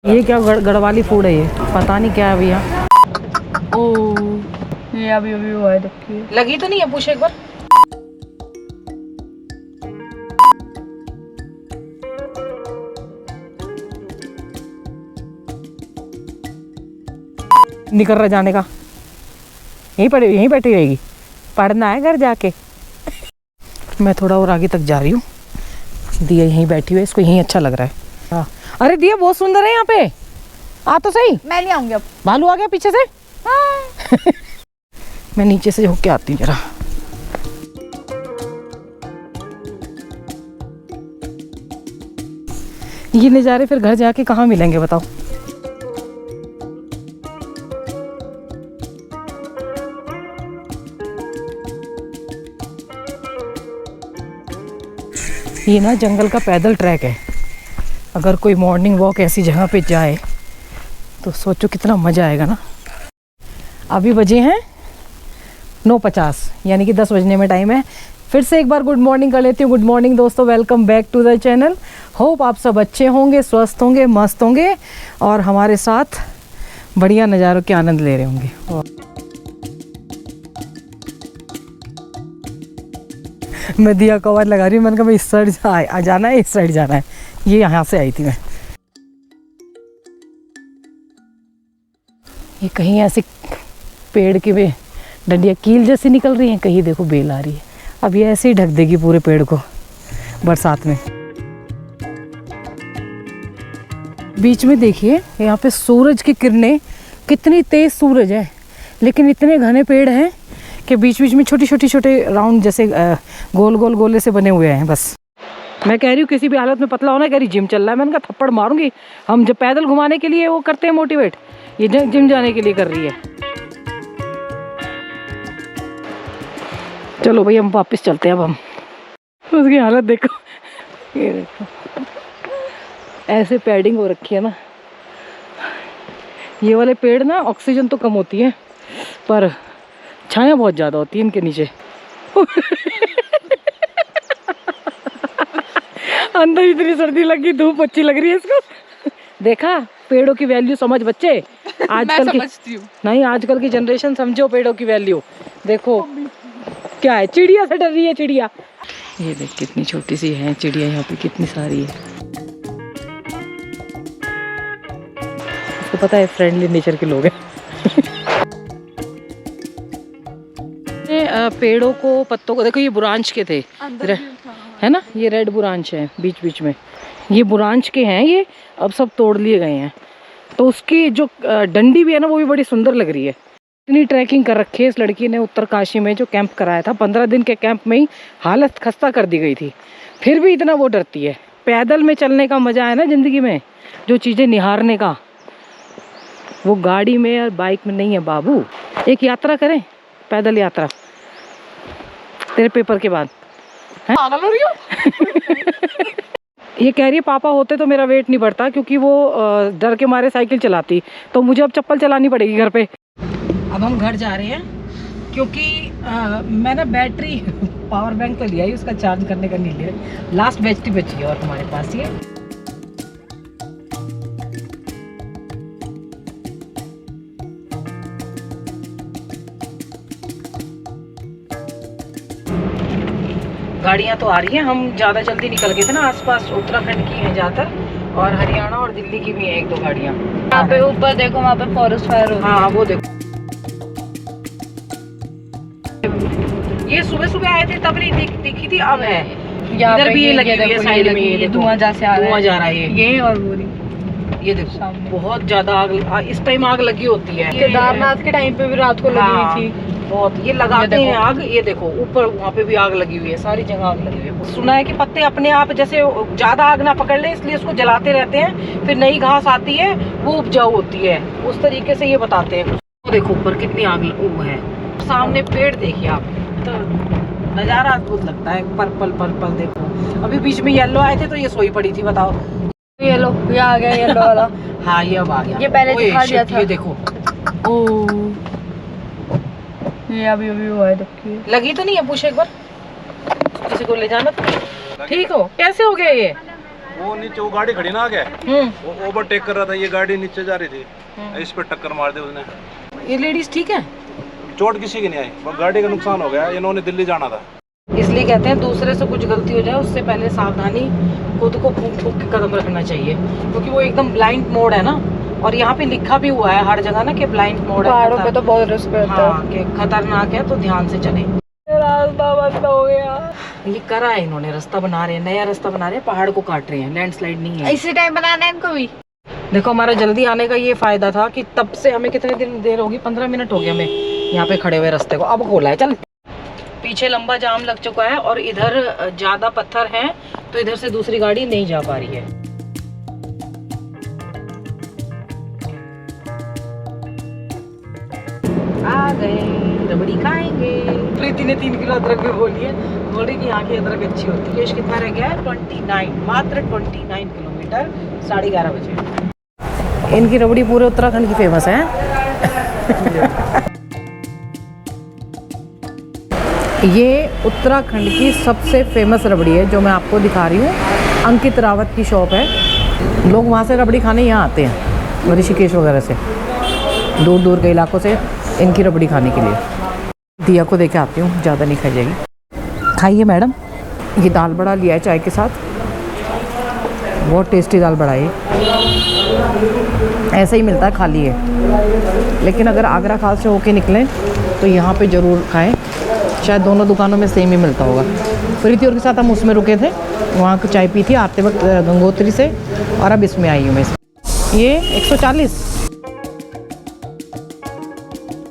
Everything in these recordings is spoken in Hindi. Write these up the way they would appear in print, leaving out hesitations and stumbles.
ये क्या गढ़वाली फूड है, ये पता नहीं क्या है भैया। ओह ये अभी अभी हुआ है, देखिए लगी तो नहीं है, पूछ एक बार। निकल रहा जाने का, यहीं बैठी रहेगी, पढ़ना है घर जाके। मैं थोड़ा और आगे तक जा रही हूँ। दिया यहीं बैठी हुई है, इसको यहीं अच्छा लग रहा है। हाँ अरे दिया बहुत सुंदर है यहाँ पे, आ तो सही। मैं नहीं आऊंगी अब। भालू आ गया पीछे से। हाँ। मैं नीचे से होके आती हूँ जरा। ये नज़ारे फिर घर जाके कहाँ मिलेंगे बताओ। ये ना जंगल का पैदल ट्रैक है। अगर कोई मॉर्निंग वॉक ऐसी जगह पे जाए तो सोचो कितना मज़ा आएगा ना। अभी बजे हैं 9:50, यानी कि 10 बजने में टाइम है। फिर से एक बार गुड मॉर्निंग कर लेती हूँ। गुड मॉर्निंग दोस्तों, welcome back to the channel. Hope आप सब अच्छे होंगे, स्वस्थ होंगे, मस्त होंगे और हमारे साथ बढ़िया नज़ारों के आनंद ले रहे होंगे। मैं दिया कवर लगा रही हूँ, मैंने कहा मैं इस साइड जाना है, इस साइड जाना है। ये यहाँ से आई थी मैं। ये कहीं ऐसे पेड़ की वे डंडियाँ कील जैसी निकल रही हैं, कहीं देखो बेल आ रही है। अब ये ऐसे ही ढक देगी पूरे पेड़ को बरसात में। बीच में देखिए यहाँ पे सूरज की किरणें, कितनी तेज सूरज है, लेकिन इतने घने पेड़ हैं कि बीच बीच में छोटे राउंड जैसे गोल गोल गोले से बने हुए हैं। बस मैं कह रही हूँ किसी भी हालत में पतला होना, कह रही जिम चल रहा है। मैंने कहा थप्पड़ मारूंगी। हम जब पैदल घुमाने के लिए वो करते हैं मोटिवेट, ये जिम जाने के लिए कर रही है। चलो भाई हम वापस चलते हैं। अब हम उसकी हालत देखो, ये देखो ऐसे पैडिंग हो रखी है ना। ये वाले पेड़ ना ऑक्सीजन तो कम होती है पर छाया बहुत ज़्यादा होती है इनके नीचे। अंदर इतनी सर्दी लगी, धूप अच्छी लग रही है इसको। देखा पेड़ों की वैल्यू समझ बच्चे। आजकल की नहीं, आजकल की जनरेशन समझो पेड़ों की वैल्यू। देखो क्या है, चिड़िया से डर रही है चिड़िया। ये देख कितनी छोटी सी है चिड़िया, यहाँ पे कितनी सारी है। इसको पता है फ्रेंडली नेचर के लोग हैं। पेड़ों को, पत्तों को देखो, ये बुरांश के थे है ना, ये रेड बुरांश है बीच बीच में, ये बुरांश के हैं। ये अब सब तोड़ लिए गए हैं। तो उसकी जो डंडी भी है ना, वो भी बड़ी सुंदर लग रही है। इतनी ट्रैकिंग कर रखी है इस लड़की ने उत्तरकाशी में, जो कैंप कराया था 15 दिन के कैंप में ही हालत खस्ता कर दी गई थी, फिर भी इतना वो डरती है। पैदल में चलने का मजा है ना जिंदगी में, जो चीज़ें निहारने का, वो गाड़ी में और बाइक में नहीं है बाबू। एक यात्रा करें, पैदल यात्रा, तेरे पेपर के बाद। पागल हो रही हो? ये कह रही है पापा होते तो मेरा वेट नहीं बढ़ता, क्योंकि वो डर के मारे साइकिल चलाती, तो मुझे अब चप्पल चलानी पड़ेगी घर पे। अब हम घर जा रहे हैं क्योंकि मैं ना बैटरी पावर बैंक तो लिया ही, उसका चार्ज करने का नहीं लिया। लास्ट बैटरी बची है और हमारे पास ये। गाड़ियाँ तो आ रही हैं, हम ज़्यादा जल्दी निकल गए थे ना। आसपास उत्तराखंड की हैं ज़्यादातर, और हरियाणा और दिल्ली की भी हैं 1-2 गाड़ियाँ। यहाँ पे ऊपर देखो, वहाँ पे फॉरेस्ट फायर हो रही है। हाँ वो देखो, ये सुबह सुबह आए थे तब नहीं दिखी थी, अब है। इधर भी ये लगी हुई है साइड में, ये धुआं जैसे आ रहा है, धुआं जा रहा है ये और वो ये देखो बहुत ज्यादा आग। इस टाइम आग लगी होती है। केदारनाथ के टाइम पे भी रात को लगी हुई थी बहुत। ये लगाते हैं आग, ये देखो ऊपर वहाँ पे भी आग लगी हुई है, सारी जगह आग लगी हुई है। सुना है कि पत्ते अपने आप जैसे ज्यादा आग ना पकड़ ले, इसलिए उसको जलाते रहते हैं, फिर नई घास आती है वो उपजाऊ होती है, उस तरीके से ये बताते हैं। तो देखो ऊपर कितनी आग है, सामने पेड़ देखिए आप, तो नजारा अद्भुत लगता है। पर्पल पर्पल देखो, अभी बीच में येलो आए थे तो ये सोई पड़ी थी, बताओ। येलो ये आ गया, येलो वाला। हाँ ये अब आ गया, ये पहले दिखा दिया था। ये देखो, ओह ये अभी अभी हुआ है, देखिए लगी तो नहीं है, पूछ एक बार। किसी को ले जाना तो ठीक हो। कैसे हो गया ये? वो नीचे वो गाड़ी खड़ी ना आ गया, वो ओवरटेक कर रहा था, ये गाड़ी नीचे जा रही थी, इस पे टक्कर मार दी उसने। ये लेडीज ठीक है? चोट किसी की नहीं आई, बस गाड़ी का नुकसान हो गया। इन्होंने दिल्ली जाना था। इसलिए कहते हैं दूसरे से कुछ गलती हो जाए उससे पहले सावधानी, खुद को फूंक फूंक के कदम रखना चाहिए, क्योंकि वो एकदम ब्लाइंड मोड है ना, और यहाँ पे लिखा भी हुआ है हर जगह ना कि ब्लाइंड मोड है। पहाड़ों पे तो बहुत रिस्क रहता है। हाँ, कि खतरनाक है तो ध्यान से चले। रास्ता बंद हो गया। ये करा है इन्होंने, रास्ता बना रहे हैं, नया रास्ता बना रहे हैं, पहाड़ को काट रहे हैं, लैंडस्लाइड नहीं है। इसी टाइम बनाना है इनको भी। देखो हमारा जल्दी आने का ये फायदा था कि तब से हमें कितने दिन देर होगी, 15 मिनट हो गए हमें यहाँ पे खड़े हुए रास्ते को, अब खोला है। चल, पीछे लंबा जाम लग चुका है और इधर ज्यादा पत्थर हैं तो इधर से दूसरी गाड़ी नहीं जा पा रही है। आ गए, रबड़ी खाएंगे। प्रीति ने 3 किलो अदरक भी बोली है, बोली कि यहाँ की अदरक अच्छी होती है। केश कितना रह गया है? 29, मात्र 29 किलोमीटर, 11:30 बजे। इनकी रबड़ी पूरे उत्तराखंड की फेमस है। ये उत्तराखंड की सबसे फेमस रबड़ी है जो मैं आपको दिखा रही हूँ। अंकित रावत की शॉप है। लोग वहाँ से रबड़ी खाने यहाँ आते हैं, ऋषिकेश वगैरह से, दूर दूर के इलाकों से इनकी रबड़ी खाने के लिए। दिया को देके आती हूँ, ज़्यादा नहीं खाई जाएगी। खाइए मैडम। ये दाल बड़ा लिया है चाय के साथ, बहुत टेस्टी दाल बड़ा है। ऐसा ही मिलता है खाली है, लेकिन अगर आगरा खाल से होके निकलें तो यहाँ पे ज़रूर खाएं। शायद दोनों दुकानों में सेम ही मिलता होगा। प्रीति और के साथ हम उसमें रुके थे, वहाँ की चाय पी थी आते वक्त गंगोत्री से, और अब इसमें आई हूँ मैं। ये 140।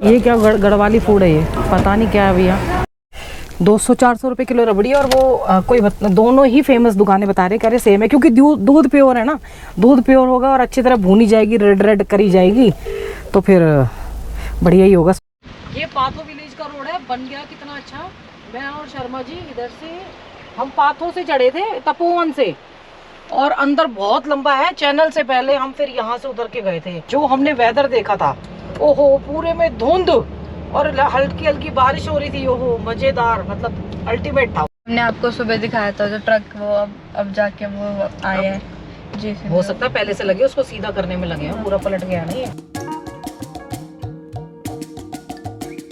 ये क्या गढ़वाली फूड है, ये पता नहीं क्या है भैया। 200-400 रुपये किलो रबड़ी, और वो कोई दोनों ही फेमस दुकानें बता रहे, कह रहे सेम है, क्योंकि दूध प्योर है ना, दूध प्योर होगा और अच्छी तरह भूनी जाएगी, रेड रेड करी जाएगी, तो फिर बढ़िया ही होगा। ये पाथो विलेज का रोड है, बन गया कितना अच्छा। मैं और शर्मा जी इधर से, हम पाथो से चढ़े थे तपोवन से, और अंदर बहुत लंबा है। चैनल से पहले हम फिर यहाँ से उतर के गए थे। जो हमने वेदर देखा था, ओहो, पूरे में धुंध और हल्की हल्की बारिश हो रही थी। ओहो, मजेदार, मतलब अल्टीमेट था। हमने आपको सुबह दिखाया था जो ट्रक, वो अब जाके वो आए हैं जी। हो सकता है पहले से लगे, उसको सीधा करने में लगे हैं, पूरा पलट गया नहीं है।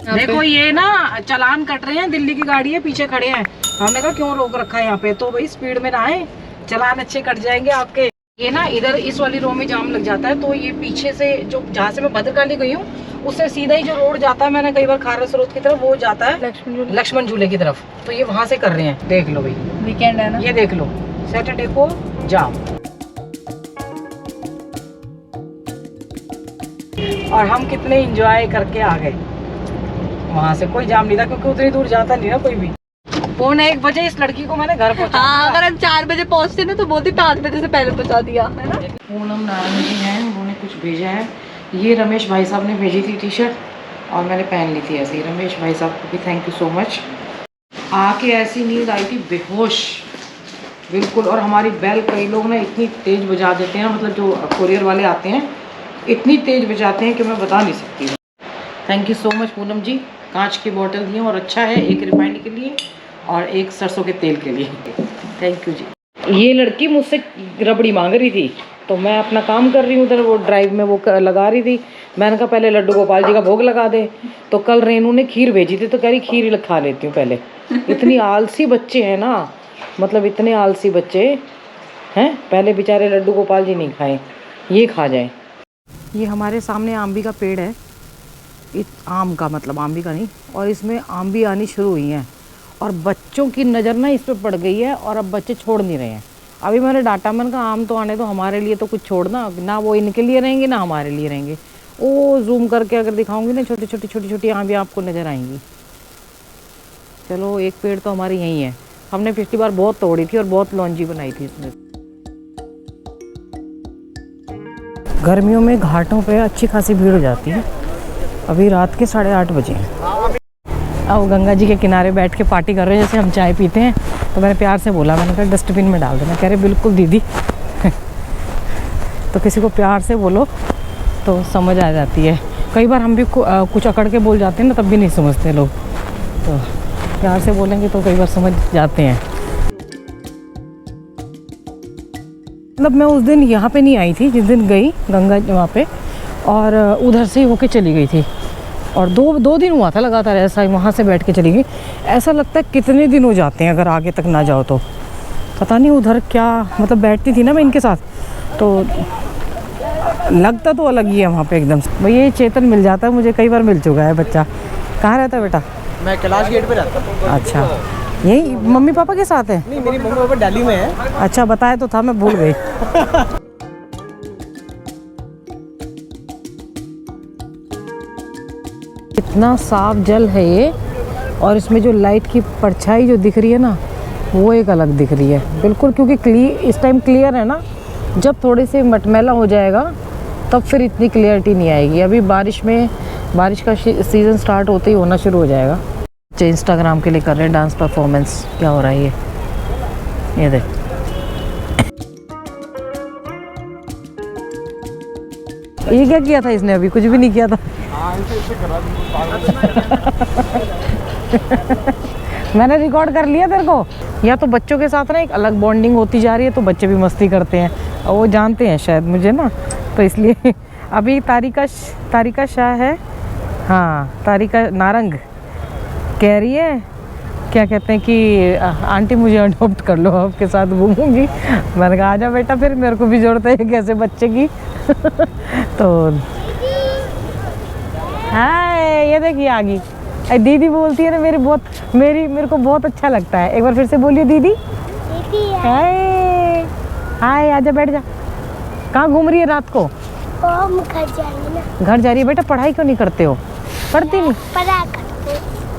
देखो ये ना चालान कट रहे हैं, दिल्ली की गाड़ी है, पीछे खड़े हैं। हमने कहा क्यों रोक रखा है यहाँ पे, तो भाई स्पीड में ना आए, चालान अच्छे कट जाएंगे आपके। ये ना इधर इस वाली रो में जाम लग जाता है, तो ये पीछे से जो, जहाँ से मैं भद्रकाली गई हूँ, उससे सीधा ही जो रोड जाता है, मैंने कई बार खारा स्रोत की तरफ, वो जाता है लक्ष्मण झूले की तरफ। तो ये वहाँ से कर रहे हैं, देख लो भाई, वीकेंड है ना, ये देख लो, सैटरडे को जाम। और हम कितने एंजॉय करके आ गए, वहाँ से कोई जाम नहीं था, क्योंकि उतनी दूर जाता नहीं ना कोई भी। 1:45 बजे इस लड़की को मैंने घर पहुँचा। हाँ, अगर हम 4 बजे पहुँचते ना तो बोलती 5 बजे से पहले पहुँचा दिया, है ना। पूनम नारायण जी हैं, उन्होंने कुछ भेजा है। ये रमेश भाई साहब ने भेजी थी टी शर्ट, और मैंने पहन ली थी ऐसे ही। रमेश भाई साहब को भी थैंक यू सो मच। आके ऐसी नींद आई थी, बेहोश बिल्कुल। और हमारी बेल कई लोग ना इतनी तेज़ बजा देते हैं, मतलब जो कोरियर वाले आते हैं इतनी तेज़ बजाते हैं कि मैं बता नहीं सकती। Thank you so much Poonam ji. कांच की बोतल दी और अच्छा है, एक रिफाइंड के लिए और एक सरसों के तेल के लिए। थैंक यू जी। ये लड़की मुझसे रबड़ी मांग रही थी, तो मैं अपना काम कर रही हूँ उधर, वो ड्राइव में वो लगा रही थी। मैंने कहा पहले लड्डू गोपाल जी का भोग लगा दे। तो कल रेनू ने खीर भेजी थी, तो कह रही खीर खा लेती हूँ पहले। इतनी आलसी बच्चे हैं ना, मतलब इतने आलसी बच्चे हैं, पहले बेचारे लड्डू गोपाल जी नहीं खाएं, ये खा जाएं। ये हमारे सामने आंबी का पेड़ है, आम का, मतलब आंबी का नहीं, और इसमें आंबी आनी शुरू हुई हैं, और बच्चों की नज़र ना इस पर पड़ गई है, और अब बच्चे छोड़ नहीं रहे हैं। अभी मैंने डाटा, मैंने कहा आम तो आने दो, हमारे लिए तो कुछ छोड़ना ना, वो इनके लिए रहेंगे ना हमारे लिए रहेंगे। ओ जूम करके अगर दिखाऊंगी ना, छोटी छोटी आम भी आपको नज़र आएंगी। चलो एक पेड़ तो हमारी यहीं है, हमने पिछली बार बहुत तोड़ी थी और बहुत लौंजी बनाई थी इसमें। गर्मियों में घाटों पे अच्छी खासी भीड़ हो जाती है। अभी रात के 8:30 बजे हैं। अब गंगा जी के किनारे बैठ के पार्टी कर रहे हैं, जैसे हम चाय पीते हैं। तो मैंने प्यार से बोला, मैंने कहा डस्टबिन में डाल देना। कह रहे बिल्कुल दीदी। तो किसी को प्यार से बोलो तो समझ आ जाती है। कई बार हम भी कुछ अकड़ के बोल जाते हैं ना, तब भी नहीं समझते लोग, तो प्यार से बोलेंगे तो कई बार समझ जाते हैं। मतलब मैं उस दिन यहाँ पे नहीं आई थी जिस दिन गई गंगा वहाँ पे, और उधर से ही होके चली गई थी, और दो दिन हुआ था लगातार ऐसा ही वहाँ से बैठ के चली गई। ऐसा लगता है कितने दिन हो जाते हैं अगर आगे तक ना जाओ तो। पता नहीं उधर क्या, मतलब बैठती थी ना मैं इनके साथ, तो लगता तो अलग ही है वहाँ पे एकदम से। भैया ये चेतन मिल जाता है मुझे, कई बार मिल चुका है बच्चा। कहाँ रहता है बेटा? मैं कैलाश गेट पे रहता हूँ। अच्छा, यही मम्मी पापा के साथ है? नहीं, मेरी मम्मी पापा दिल्ली में है। अच्छा, बताया तो था, मैं भूल गई। इतना साफ जल है ये, और इसमें जो लाइट की परछाई जो दिख रही है ना, वो एक अलग दिख रही है बिल्कुल, क्योंकि इस टाइम क्लियर है ना। जब थोड़े से मटमैला हो जाएगा तब फिर इतनी क्लियरिटी नहीं आएगी। अभी बारिश का सीज़न स्टार्ट होते ही होना शुरू हो जाएगा। बच्चे इंस्टाग्राम के लिए कर रहे हैं डांस परफॉर्मेंस। क्या हो रहा है ये देख। ये क्या किया था इसने? अभी कुछ भी नहीं किया था। मैंने रिकॉर्ड कर लिया तेरे को। या तो बच्चों के साथ ना एक अलग बॉन्डिंग होती जा रही है, तो बच्चे भी मस्ती करते हैं और वो जानते हैं शायद मुझे ना, तो इसलिए। अभी तारिका शाह है, हाँ तारिका नारंग कह रही है, क्या कहते हैं कि आंटी मुझे अडॉप्ट कर लो, आपके साथ घूमूंगी। मैंने कहा आजा बेटा, फिर मेरे को भी जरूरत है कैसे बच्चे की। तो हाय, ये देखिए आ गई। दीदी बोलती है ना, मेरे को बहुत अच्छा लगता है। एक बार फिर से बोलिए दीदी। हाय हाय, आजा बैठ जा। कहाँ घूम रही है रात को? घर जाएंगे ना। घर जा रही है बेटा। पढ़ाई क्यों नहीं करते हो? पढ़ती नहीं?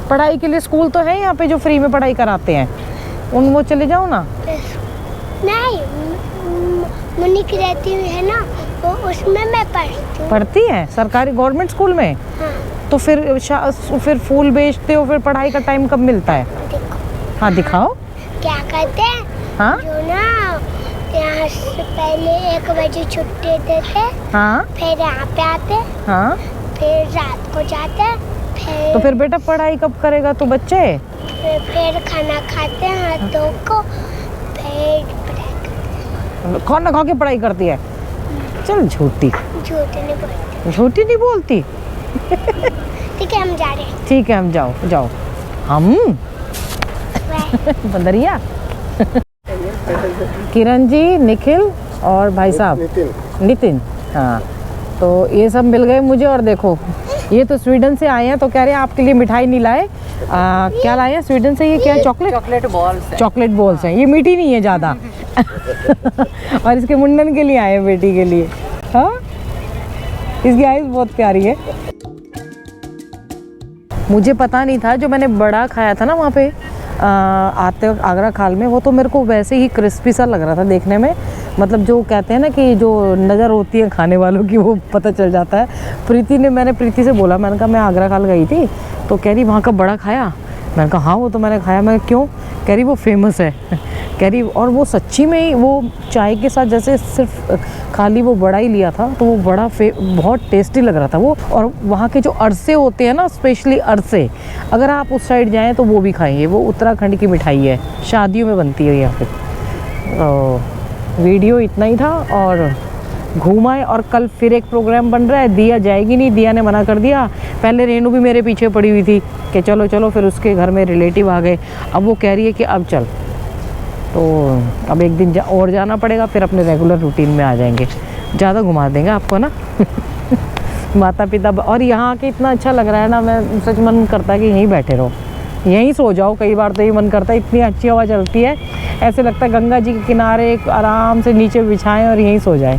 पढ़ाई के लिए स्कूल तो है यहाँ पे जो फ्री में पढ़ाई कराते हैं, वो चले जाओ ना। नहीं, मुन्नी की रहती है ना, वो उसमें मैं पढ़ती हूँ। पढ़ती है सरकारी गवर्नमेंट स्कूल में? हाँ। तो फिर फूल बेचते हो, फिर पढ़ाई का टाइम कब मिलता है? देखो। हाँ दिखाओ। क्या करते हैं? हाँ जो ना यहाँ से पहले 1 बजे छुट्टी देते, हाँ, फिर यहाँ पे आते, हाँ, फिर रात को जाते, तो फिर बेटा पढ़ाई कब करेगा तू बच्चे? फिर खाना खाते हैं हाथ धो को, फिर खाना खा के पढ़ाई करती है? चल झूठी। झूठी नहीं बोलती। ठीक है, हम जा रहे हैं। ठीक है, हम जाओ हम बंदरिया। किरण जी, निखिल और भाई साहब नितिन, हाँ, तो ये सब मिल गए मुझे। और देखो ये तो स्वीडन से आए हैं, तो कह रहे हैं आपके लिए मिठाई नहीं लाए। क्या लाए हैं स्वीडन से? ये क्या है? चॉकलेट बॉल्स हैं। ये मीठी नहीं है ज़्यादा। और इसके मुंडन के लिए आए हैं, बेटी के लिए। हाँ, इसकी आइज़ बहुत प्यारी है। मुझे पता नहीं था, जो मैंने बड़ा खाया था ना वहाँ पे आते वक्त आगरा खाल में, वो तो मेरे को वैसे ही क्रिस्पी सा लग रहा था देखने में। मतलब जो कहते हैं ना कि जो नज़र होती है खाने वालों की, वो पता चल जाता है। मैंने प्रीति से बोला, मैंने कहा मैं आगरा खाल गई थी, तो कह रही वहाँ का बड़ा खाया। मैंने कहा हाँ वो तो मैंने खाया। मैं क्यों? कह रही वो फेमस है। कह रही, और वो सच्ची में ही वो चाय के साथ जैसे सिर्फ खाली वो बड़ा ही लिया था, तो वो बड़ा बहुत टेस्टी लग रहा था वो। और वहाँ के जो अरसे होते हैं ना, स्पेशली अरसे, अगर आप उस साइड जाएं तो वो भी खाएंगे। वो उत्तराखंड की मिठाई है, शादियों में बनती है यहाँ पे। वीडियो इतना ही था और घूमाए। और कल फिर एक प्रोग्राम बन रहा है। दिया जाएगी नहीं, दिया ने मना कर दिया। पहले रेनू भी मेरे पीछे पड़ी हुई थी कि चलो चलो, फिर उसके घर में रिलेटिव आ गए। अब वो कह रही है कि अब चल, तो अब एक दिन और जाना पड़ेगा, फिर अपने रेगुलर रूटीन में आ जाएंगे। ज़्यादा घुमा देंगे आपको ना। माता पिता। और यहाँ आके इतना अच्छा लग रहा है ना, मैं सच मन करता है कि यहीं बैठे रहो, यहीं सो जाओ। कई बार तो ये मन करता है, इतनी अच्छी हवा चलती है, ऐसे लगता है गंगा जी के किनारे आराम से नीचे बिछाएं और यहीं सो जाएं।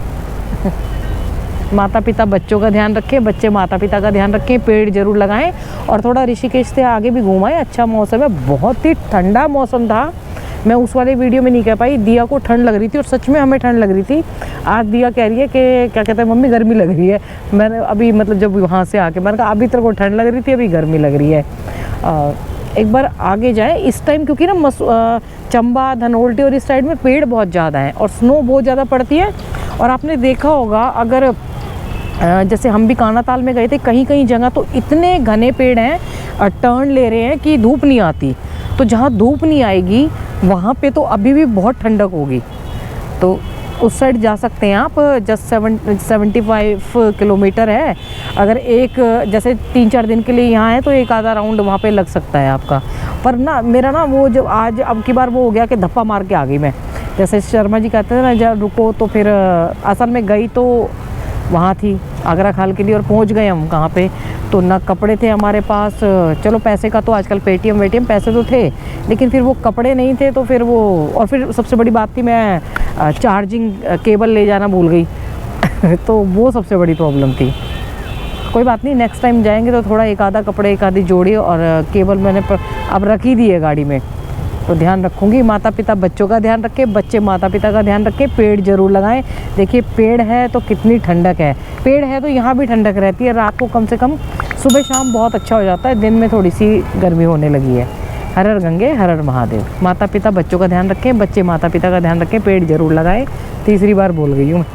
माता पिता बच्चों का ध्यान रखें, बच्चे माता पिता का ध्यान रखें, पेड़ जरूर लगाएं, और थोड़ा ऋषिकेश से आगे भी घुमाएं। अच्छा मौसम है, बहुत ही ठंडा मौसम था। मैं उस वाले वीडियो में नहीं कह पाई, दिया को ठंड लग रही थी, और सच में हमें ठंड लग रही थी। आज दिया कह रही है कि क्या कहते हैं मम्मी गर्मी लग रही है। मैंने अभी मतलब जब वहाँ से आके मैंने कहा अभी तेरे को ठंड लग रही थी, अभी गर्मी लग रही है। एक बार आगे जाए इस टाइम, क्योंकि ना चंबा, धनोल्टी और इस साइड में पेड़ बहुत ज़्यादा हैं और स्नो बहुत ज़्यादा पड़ती है। और आपने देखा होगा, अगर जैसे हम भी कानाताल में गए थे, कहीं कहीं जगह तो इतने घने पेड़ हैं, टर्न ले रहे हैं कि धूप नहीं आती। तो जहाँ धूप नहीं आएगी वहाँ पे तो अभी भी बहुत ठंडक होगी। तो उस साइड जा सकते हैं आप। जस्ट 75 किलोमीटर है। अगर एक जैसे 3-4 दिन के लिए यहाँ है तो एक आधा राउंड वहाँ पे लग सकता है आपका। पर ना मेरा ना वो जो आज अब की बार वो हो गया कि धप्पा मार के आ गई मैं। जैसे शर्मा जी कहते थे ना, जब रुको तो फिर असल में गई तो वहाँ थी आगरा खाल के लिए, और पहुँच गए हम कहाँ पे, तो ना कपड़े थे हमारे पास। चलो पैसे का तो आजकल पेटीएम वेटीएम पैसे तो थे, लेकिन फिर वो कपड़े नहीं थे। तो फिर वो, और फिर सबसे बड़ी बात थी मैं चार्जिंग केबल ले जाना भूल गई तो वो सबसे बड़ी प्रॉब्लम थी। कोई बात नहीं, नेक्स्ट टाइम जाएंगे तो थोड़ा एक आधा कपड़े एक आधी जोड़ी, और केबल मैंने अब रख ही दी है गाड़ी में, तो ध्यान रखूँगी। माता पिता बच्चों का ध्यान रखें, बच्चे माता पिता का ध्यान रखें। पेड़ ज़रूर लगाएं। देखिए पेड़ है तो कितनी ठंडक है, पेड़ है तो यहाँ भी ठंडक रहती है। रात को कम से कम सुबह शाम बहुत अच्छा हो जाता है, दिन में थोड़ी सी गर्मी होने लगी है। हर हर गंगे हर हर महादेव। माता पिता बच्चों का ध्यान रखें, बच्चे माता पिता का ध्यान रखें, पेड़ ज़रूर लगाएं। तीसरी बार बोल गई हूँ